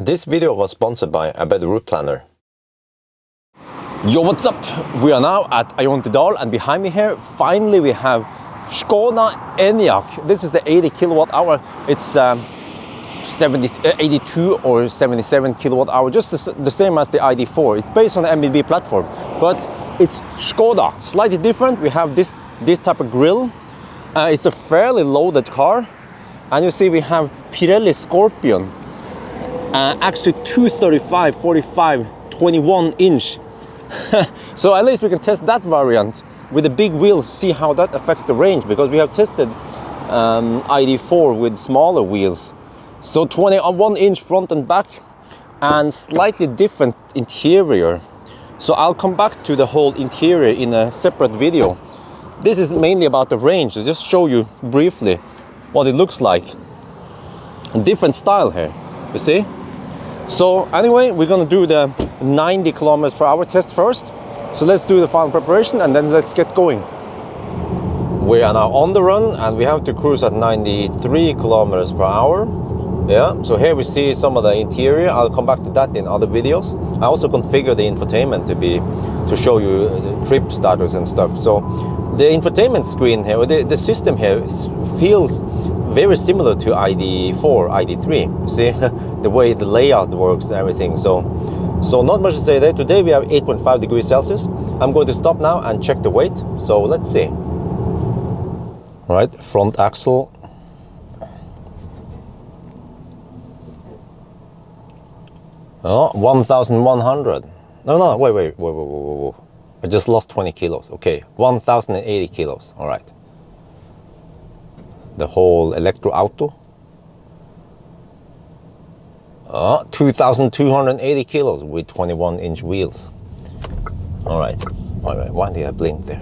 This video was sponsored by A Better Route Planner. Yo, what's up? We are now at Ioniq, and behind me here, finally we have Skoda Enyaq. This is the 80 kilowatt hour. It's 82 or 77 kilowatt hour, just the same as the ID4. It's based on the MBB platform, but it's Skoda, slightly different. We have this type of grille. It's a fairly loaded car, and you see we have Pirelli Scorpion, actually 235, 45, 21 inch. So at least we can test that variant with the big wheels, see how that affects the range, because we have tested ID4 with smaller wheels. So 21 inch front and back, and slightly different interior. So I'll come back to the whole interior in a separate video. This is mainly about the range, to just show you briefly what it looks like. A different style here, you see? So anyway, we're gonna do the 90 kilometers per hour test first. So let's do the final preparation and then let's get going. We are now on the run and we have to cruise at 93 kilometers per hour. Yeah, so here we see some of the interior. I'll come back to that in other videos. I also configure the infotainment to show you the trip status and stuff. So the infotainment screen here, the system here feels very similar to ID4, ID3. See the way the layout works and everything. So not much to say there. Today we have 8.5 degrees Celsius. I'm going to stop now and check the weight. So let's see. All right, front axle. Oh, 1,100. No, wait. I just lost 20 kilos. Okay, 1,080 kilos. All right. The whole electro auto. 2,280 kilos with 21 inch wheels. All right. Why did I blink there?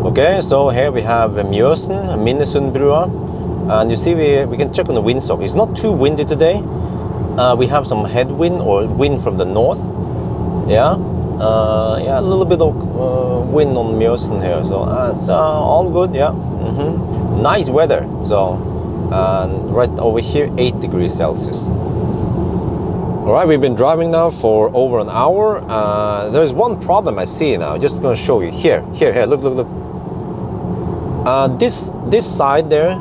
Okay, so here we have Mjøsen, Minnesundbrua. And you see we can check on the windsock. It's not too windy today. We have some headwind or wind from the north. Yeah, a little bit of wind on Mjøsen here. So it's all good, yeah. Nice weather. So right over here, 8 degrees Celsius. All right, we've been driving now for over an hour. There's one problem I see now. Just gonna show you. Here, look. This side there.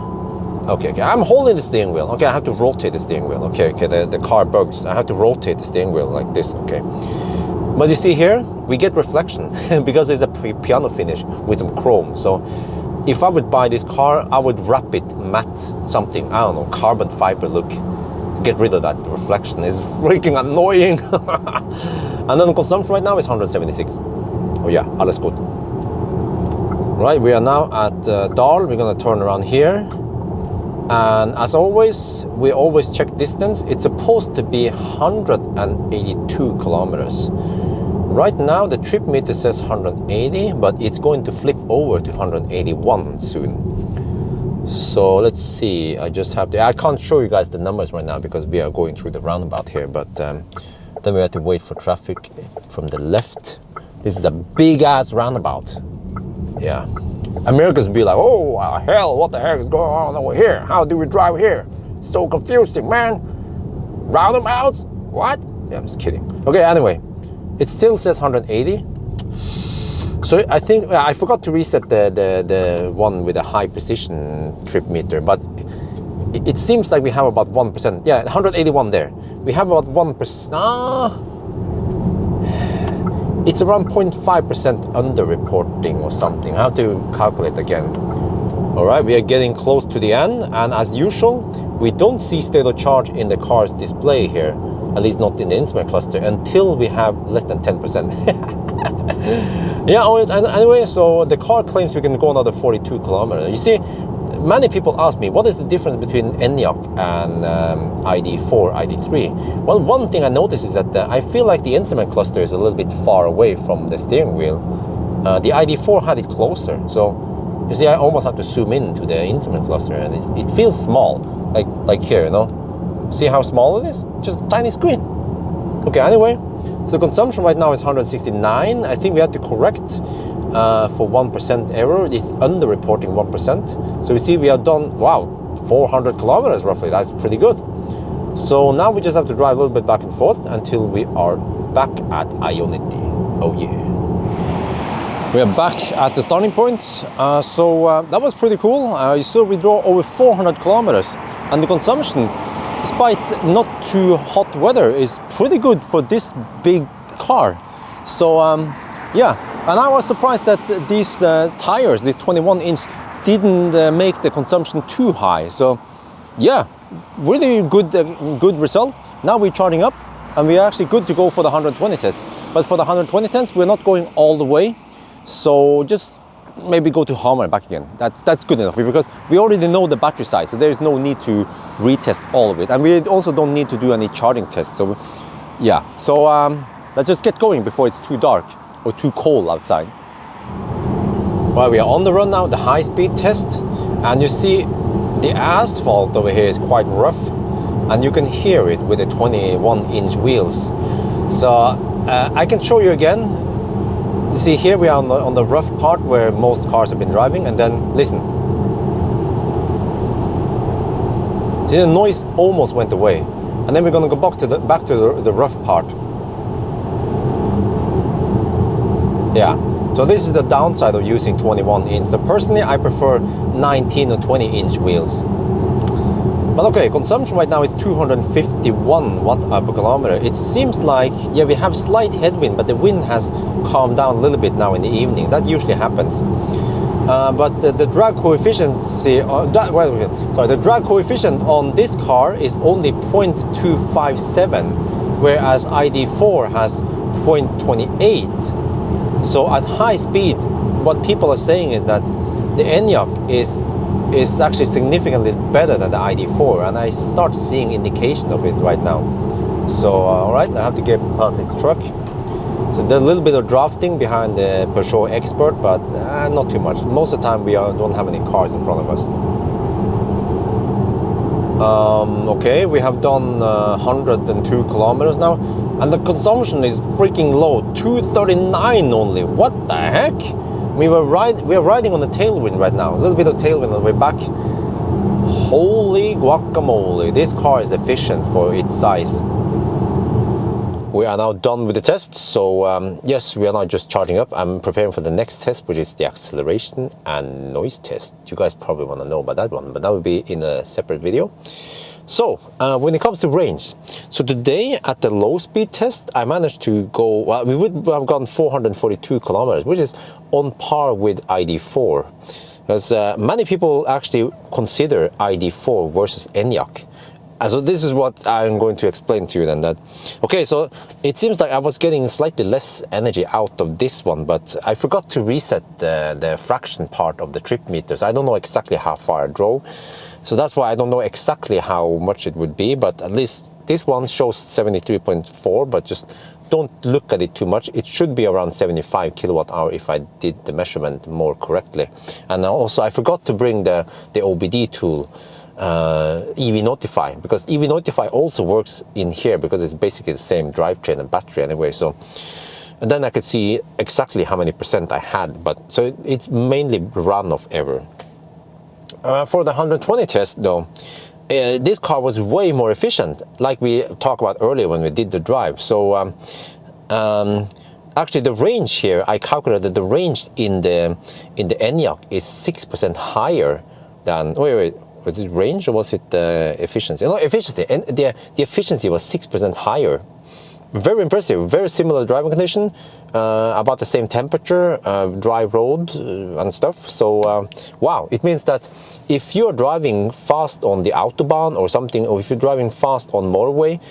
Okay, I'm holding the steering wheel. Okay, I have to rotate the steering wheel. Okay, the car bugs. I have to rotate the steering wheel like this, okay. But you see here, we get reflection because there's a piano finish with some chrome. So if I would buy this car, I would wrap it matte something, I don't know, carbon fiber look to get rid of that reflection. It's freaking annoying. And then the consumption right now is 176. Oh yeah, alles gut. Right, we are now at Dal. We're gonna turn around here. And as always, we always check distance. It's supposed to be 182 kilometers. Right now, the trip meter says 180, but it's going to flip over to 181 soon. So let's see, I can't show you guys the numbers right now because we are going through the roundabout here, but then we have to wait for traffic from the left. This is a big ass roundabout. Yeah. Americans be like, oh hell, what the heck is going on over here? How do we drive here? It's so confusing, man. Roundabouts? What? Yeah, I'm just kidding. Okay, anyway, it still says 180. So I think I forgot to reset the one with a high precision trip meter, but it seems like we have about 1%. Yeah, 181 there. We have about 1%. It's around 0.5% under-reporting or something. I have to calculate again. All right, we are getting close to the end, and as usual, we don't see state of charge in the car's display here, at least not in the instrument cluster, until we have less than 10%. Yeah, anyway, so the car claims we can go another 42 kilometers. You see, many people ask me, what is the difference between Enyaq and ID4, ID3? Well, one thing I noticed is that I feel like the instrument cluster is a little bit far away from the steering wheel. The ID4 had it closer, so you see I almost have to zoom in to the instrument cluster, and it feels small, like here, you know? See how small it is? Just a tiny screen. Okay, anyway, so consumption right now is 169. I think we have to correct for 1% error. It's under-reporting 1%. So you see we have done, wow, 400 kilometers roughly. That's pretty good. So now we just have to drive a little bit back and forth until we are back at Ioniq. Oh yeah. We are back at the starting point. That was pretty cool. You saw we drove over 400 kilometers, and the consumption, despite not too hot weather, is pretty good for this big car. So yeah, and I was surprised that these tires, these 21-inch, didn't make the consumption too high. So yeah, really good result. Now we're charging up, and we're actually good to go for the 120 test. But for the 120 tests, we're not going all the way. So just maybe go to Hamar and back again. That's good enough, because we already know the battery size, so there's no need to retest all of it. And we also don't need to do any charging tests. So yeah, so let's just get going before it's too dark or too cold outside. Well, we are on the run now, the high-speed test, and you see the asphalt over here is quite rough, and you can hear it with the 21-inch wheels. So I can show you again. You see here we are on the rough part where most cars have been driving, and then listen. See, the noise almost went away, and then we're going to go back to the rough part. Yeah. So this is the downside of using 21-inch. So personally, I prefer 19 or 20-inch wheels. But okay, consumption right now is 251 watt-hour per kilometer. It seems like, yeah, we have slight headwind, but the wind has calmed down a little bit now in the evening. That usually happens. But the drag coefficient, the drag coefficient on this car is only 0.257, whereas ID4 has 0.28. So at high speed, what people are saying is that the Enyaq is actually significantly better than the ID4, and I start seeing indication of it right now. So all right, I have to get past this truck. So there's a little bit of drafting behind the Peugeot Expert, but not too much. Most of the time we don't have any cars in front of us. Okay, we have done 102 kilometers now, and the consumption is freaking low, 239 only. What the heck? We are riding on the tailwind right now, a little bit of tailwind on the way back. Holy guacamole, this car is efficient for its size. We are now done with the test, so yes, we are now just charging up. I'm preparing for the next test, which is the acceleration and noise test. You guys probably want to know about that one, but that will be in a separate video. So when it comes to range, so today at the low speed test, I managed to go, well, we would have gone 442 kilometers, which is on par with ID4. Because many people actually consider ID4 versus Enyaq. And so this is what I'm going to explain to you then. That okay, so it seems like I was getting slightly less energy out of this one, but I forgot to reset the fraction part of the trip meters. I don't know exactly how far I drove, so that's why I don't know exactly how much it would be, but at least this one shows 73.4, but just don't look at it too much. It should be around 75 kilowatt hour if I did the measurement more correctly. And also I forgot to bring the OBD tool, EV Notify, because EV Notify also works in here because it's basically the same drivetrain and battery anyway. So, and then I could see exactly how many percent I had, but so it's mainly runoff error. For the 120 test though, this car was way more efficient, like we talked about earlier when we did the drive. So actually the range here, I calculated the range in the Enyaq is 6% higher than, wait, was it range or was it efficiency? No, efficiency, and the efficiency was 6% higher. Very impressive, very similar driving condition, about the same temperature, dry road and stuff. So wow, it means that if you're driving fast on the Autobahn or something, or if you're driving fast on motorway,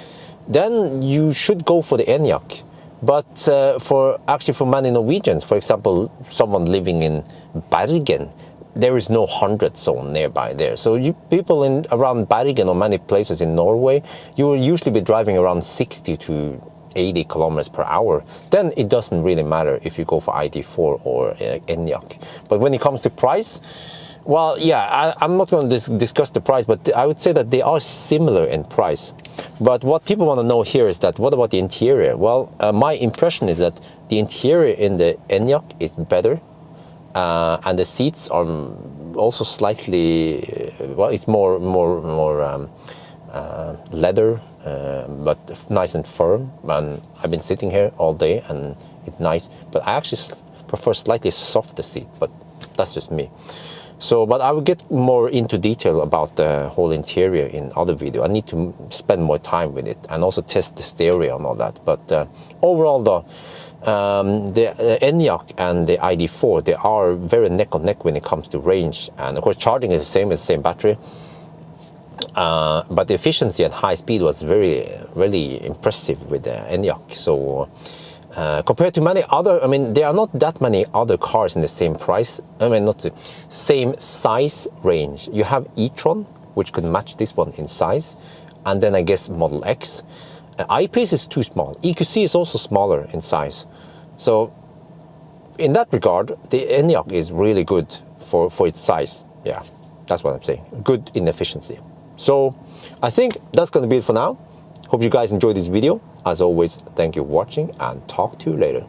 then you should go for the Enyaq. But for many Norwegians, for example, someone living in Bergen, there is no 100 zone nearby there. So people around Bergen or many places in Norway, you will usually be driving around 60 to 80 kilometers per hour. Then it doesn't really matter if you go for ID4 or Enyaq. But when it comes to price, well, yeah, I'm not going to discuss the price, but I would say that they are similar in price. But what people want to know here is that, what about the interior? Well, my impression is that the interior in the Enyaq is better, and the seats are also slightly, well, it's more leather, but nice and firm. And I've been sitting here all day and it's nice, but I actually prefer slightly softer seat, but that's just me. So, but I will get more into detail about the whole interior in other video. I need to spend more time with it and also test the stereo and all that. But overall though, the Enyaq and the ID4, they are very neck and neck when it comes to range. And of course, charging is the same, it's the same battery. But the efficiency at high speed was really impressive with the Enyaq. So compared to many other, I mean, there are not that many other cars in the same price. I mean, not the same size range. You have e-tron, which could match this one in size, and then I guess Model X. I-Pace is too small. EQC is also smaller in size. So in that regard, the Enyaq is really good for its size. Yeah, that's what I'm saying. Good in efficiency. So I think that's going to be it for now. Hope you guys enjoyed this video. As always, thank you for watching and talk to you later.